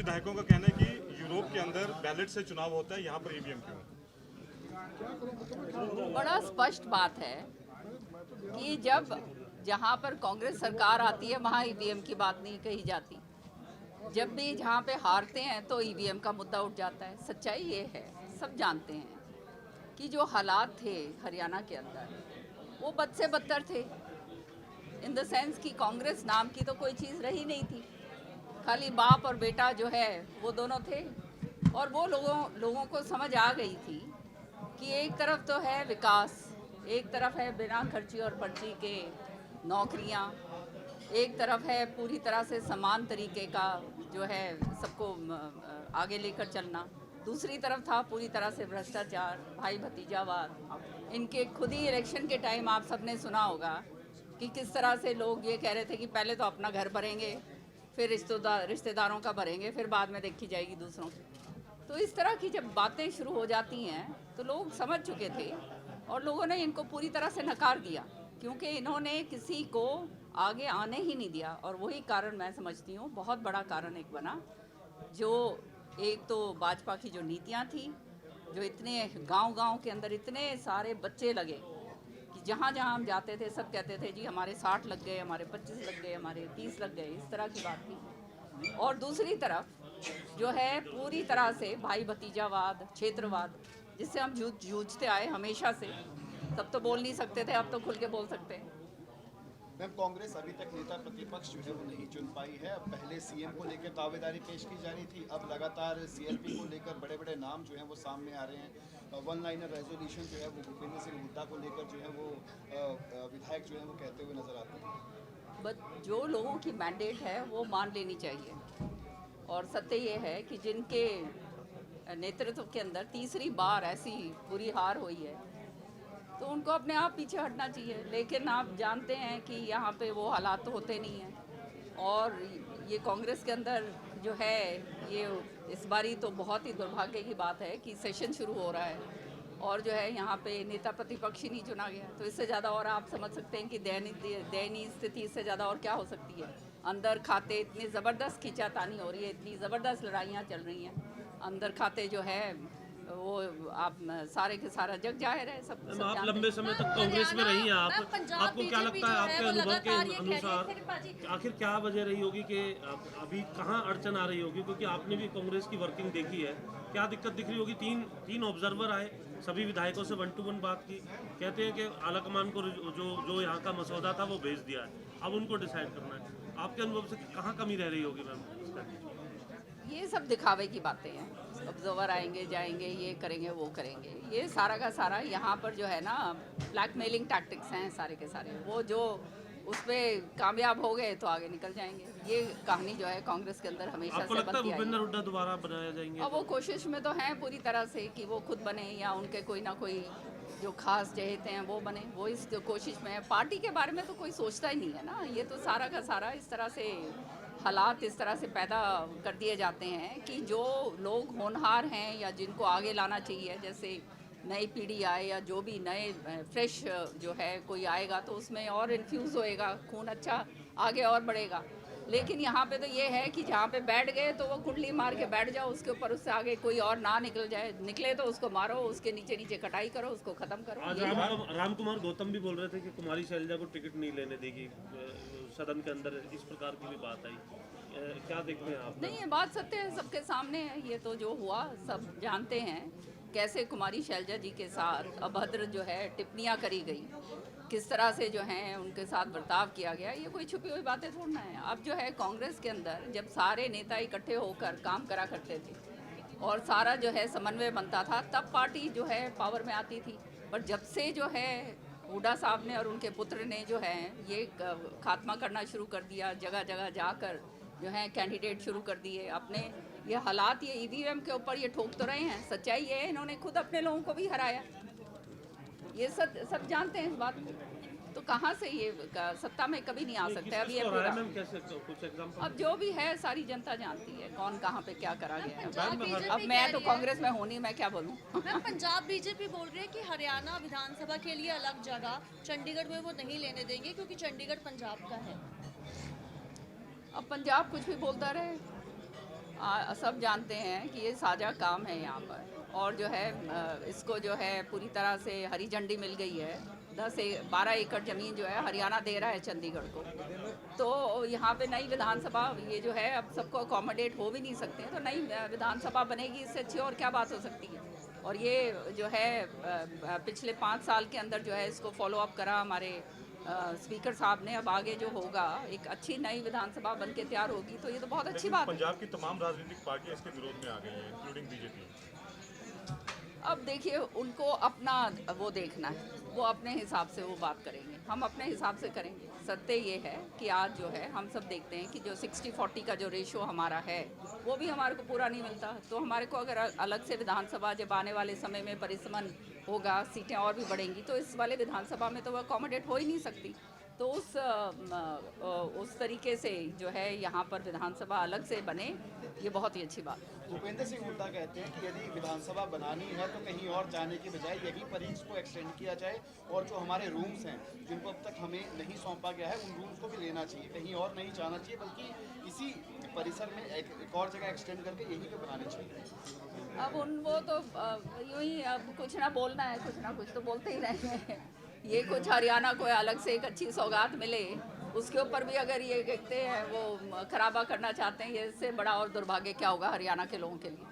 विधायकों का कहना है कि यूरोप के अंदर बैलेट से चुनाव होता है, यहाँ पर ईवीएम क्यों? बड़ा स्पष्ट बात है कि जब जहाँ पर कांग्रेस सरकार आती है वहाँ ईवीएम की बात नहीं कही जाती। जब भी जहाँ पे हारते हैं तो ईवीएम का मुद्दा उठ जाता है। सच्चाई ये है, सब जानते हैं कि जो हालात थे हरियाणा के अंदर वो बद से बदतर थे। इन द सेंस कि कांग्रेस नाम की तो कोई चीज़ रही नहीं थी, खाली बाप और बेटा जो है वो दोनों थे। और वो लोगों को समझ आ गई थी कि एक तरफ तो है विकास, एक तरफ है बिना खर्ची और पर्ची के नौकरियां, एक तरफ है पूरी तरह से समान तरीके का जो है सबको आगे लेकर चलना, दूसरी तरफ था पूरी तरह से भ्रष्टाचार, भाई भतीजावाद। इनके खुद ही इलेक्शन के टाइम आप सबने सुना होगा कि किस तरह से लोग ये कह रहे थे कि पहले तो अपना घर भरेंगे, फिर रिश्तेदारों का भरेंगे, फिर बाद में देखी जाएगी दूसरों की। तो इस तरह की जब बातें शुरू हो जाती हैं तो लोग समझ चुके थे और लोगों ने इनको पूरी तरह से नकार दिया, क्योंकि इन्होंने किसी को आगे आने ही नहीं दिया। और वही कारण मैं समझती हूँ बहुत बड़ा कारण एक बना, जो एक तो भाजपा की जो नीतियाँ थी, जो इतने गांव-गांव के अंदर इतने सारे बच्चे लगे कि जहाँ जहाँ हम जाते थे सब कहते थे जी हमारे 60 लग गए, हमारे 25 लग गए, हमारे 30 लग गए, इस तरह की बात थी। और दूसरी तरफ जो है पूरी तरह से भाई भतीजावाद, क्षेत्रवाद, जिससे हम जूझते आए हमेशा से। तब तो बोल नहीं सकते थे, अब तो खुल के बोल सकते हैं। मैम, कांग्रेस अभी तक नेता प्रतिपक्ष जो है वो नहीं चुन पाई है। अब पहले सीएम को लेकर दावेदारी पेश की जा रही थी, अब लगातार सीएलपी को लेकर बड़े बड़े नाम जो हैं वो सामने आ रहे हैं। वन लाइनर रेजोल्यूशन जो है वो भूपेंद्र सिंह हुड्डा को लेकर जो है वो विधायक जो है वो कहते हुए नजर आते हैं। बट जो लोगों की मैंडेट है वो मान लेनी चाहिए। और सत्य ये है कि जिनके नेतृत्व के अंदर तीसरी बार ऐसी बुरी हार हुई है तो उनको अपने आप पीछे हटना चाहिए। लेकिन आप जानते हैं कि यहाँ पे वो हालात तो होते नहीं हैं। और ये कांग्रेस के अंदर जो है ये इस बारी तो बहुत ही दुर्भाग्य की बात है कि सेशन शुरू हो रहा है और जो है यहाँ पे नेता प्रतिपक्ष ही नहीं चुना गया। तो इससे ज़्यादा और आप समझ सकते हैं कि दयनीय स्थिति इससे ज़्यादा और क्या हो सकती है। अंदर खाते इतनी ज़बरदस्त खींचातानी हो रही है, इतनी ज़बरदस्त लड़ाइयाँ चल रही हैं अंदर खाते जो है वो आप सारे के सारा जग जाहिर है। सब आप लंबे समय तक कांग्रेस में रही हैं, आपको क्या लगता है आपके अनुभव के अनुसार आखिर क्या वजह रही होगी कि अभी कहाँ अड़चन आ रही होगी? क्योंकि आपने भी कांग्रेस की वर्किंग देखी है, क्या दिक्कत दिख रही होगी? तीन ऑब्जर्वर आए, सभी विधायकों से 1 to 1 बात की, कहते हैं कि आलाकमान को जो यहाँ का मसौदा था वो भेज दिया है, अब उनको डिसाइड करना है। आपके अनुभव से कहाँ कमी रह रही होगी मैम? ये सब दिखावे की बातें हैं। ऑब्जर्वर आएंगे जाएंगे, ये करेंगे वो करेंगे, ये सारा का सारा यहाँ पर जो है ना ब्लैकमेलिंग टैक्टिक्स हैं सारे के सारे। वो जो उस पर कामयाब हो गए तो आगे निकल जाएंगे। ये कहानी जो है कांग्रेस के अंदर हमेशा से बनती आई है। भूपेंद्र हुड्डा दोबारा बनाया जाएंगे? और वो कोशिश में तो हैं पूरी तरह से कि वो खुद बने या उनके कोई ना कोई जो खास चहेते हैं वो बने, वो इस कोशिश में है। पार्टी के बारे में तो कोई सोचता ही नहीं है ना। ये तो सारा का सारा इस तरह से हालात इस तरह से पैदा कर दिए जाते हैं कि जो लोग होनहार हैं या जिनको आगे लाना चाहिए, जैसे नई पीढ़ी आए या जो भी नए फ्रेश जो है कोई आएगा तो उसमें और इन्फ्यूज़ होएगा, खून अच्छा आगे और बढ़ेगा। लेकिन यहाँ पे तो ये है कि जहाँ पे बैठ गए तो वो कुंडली मार के बैठ जाओ, उसके ऊपर उससे आगे कोई और ना निकल जाए, निकले तो उसको मारो, उसके नीचे नीचे कटाई करो, उसको ख़त्म करो। आज राम कुमार गौतम भी बोल रहे थे कि कुमारी शैलजा को टिकट नहीं लेने देगी सदन के अंदर, इस प्रकार की भी बात आई, क्या देखते हैं आप? नहीं, ये बात सत्य है, सबके सामने है। ये तो जो हुआ सब जानते हैं, कैसे कुमारी शैलजा जी के साथ अभद्र जो है टिप्पणियाँ करी गई, किस तरह से जो हैं उनके साथ बर्ताव किया गया, ये कोई छुपी हुई बातें थोड़ा है। अब जो है कांग्रेस के अंदर जब सारे नेता इकट्ठे होकर काम करा करते थे और सारा जो है समन्वय बनता था, तब पार्टी जो है पावर में आती थी। पर जब से जो है हुड्डा साहब ने और उनके पुत्र ने जो है ये खात्मा करना शुरू कर दिया, जगह जगह जाकर जो है कैंडिडेट शुरू कर दिए अपने, ये हालात ये ईवीएम के ऊपर ये ठोक तो रहे हैं। सच्चाई ये है इन्होंने खुद अपने लोगों को भी हराया, ये सब जानते हैं इस बात को। तो कहाँ से ये सत्ता में कभी नहीं आ सकते। अब ये अब जो भी है सारी जनता जानती है कौन कहाँ पे क्या करा गया है। अब मैं तो कांग्रेस में हूँ नहीं, मैं क्या बोलूँ। मैम, पंजाब बीजेपी बोल रही है कि हरियाणा विधानसभा के लिए अलग जगह चंडीगढ़ में वो नहीं लेने देंगे क्योंकि चंडीगढ़ पंजाब का है। अब पंजाब कुछ भी बोलता रहे, सब जानते हैं कि ये साझा काम है यहाँ पर, और जो है इसको जो है पूरी तरह से हरी झंडी मिल गई है। 12 एकड़ ज़मीन जो है हरियाणा दे रहा है चंडीगढ़ को, तो यहाँ पे नई विधानसभा ये जो है अब सबको अकोमोडेट हो भी नहीं सकते हैं, तो नई विधानसभा बनेगी, इससे अच्छी और क्या बात हो सकती है। और ये जो है पिछले 5 साल के अंदर जो है इसको फॉलो अप करा हमारे स्पीकर साहब ने। अब आगे जो होगा एक अच्छी नई विधानसभा बन के तैयार होगी, तो ये तो बहुत अच्छी बात है। पंजाब की तमाम राजनीतिक पार्टियां इसके विरोध में आ गई हैं, इंक्लूडिंग बीजेपी। अब देखिए उनको अपना वो देखना है, वो अपने हिसाब से वो बात करेंगे, हम अपने हिसाब से करेंगे। सत्य ये है कि आज जो है हम सब देखते हैं कि जो 60-40 का जो रेशो हमारा है वो भी हमारे को पूरा नहीं मिलता। तो हमारे को अगर अलग से विधानसभा जब आने वाले समय में परिसमन होगा, सीटें और भी बढ़ेंगी, तो इस वाले विधानसभा में तो वो अकोमोडेट हो ही नहीं सकती। तो उस तरीके से जो है यहाँ पर विधानसभा अलग से बने, ये बहुत ही अच्छी बात है। भूपेंद्र सिंह हुड्डा कहते हैं कि यदि विधानसभा बनानी है तो कहीं और जाने की बजाय यहीं पर ही इसको एक्सटेंड किया जाए, और जो हमारे रूम्स हैं जिनको अब तक हमें नहीं सौंपा गया है, उन रूम्स को भी लेना चाहिए, कहीं और नहीं जाना चाहिए, बल्कि इसी परिसर में एक और जगह एक्सटेंड करके यहीं पे बनानी चाहिए। अब वो तो यूँ ही अब कुछ ना बोलना है, कुछ ना कुछ तो बोलते ही रहेंगे। ये कुछ हरियाणा को अलग से एक अच्छी सौगात मिले, उसके ऊपर भी अगर ये कहते हैं वो खराबा करना चाहते हैं, ये इससे बड़ा और दुर्भाग्य क्या होगा हरियाणा के लोगों के लिए।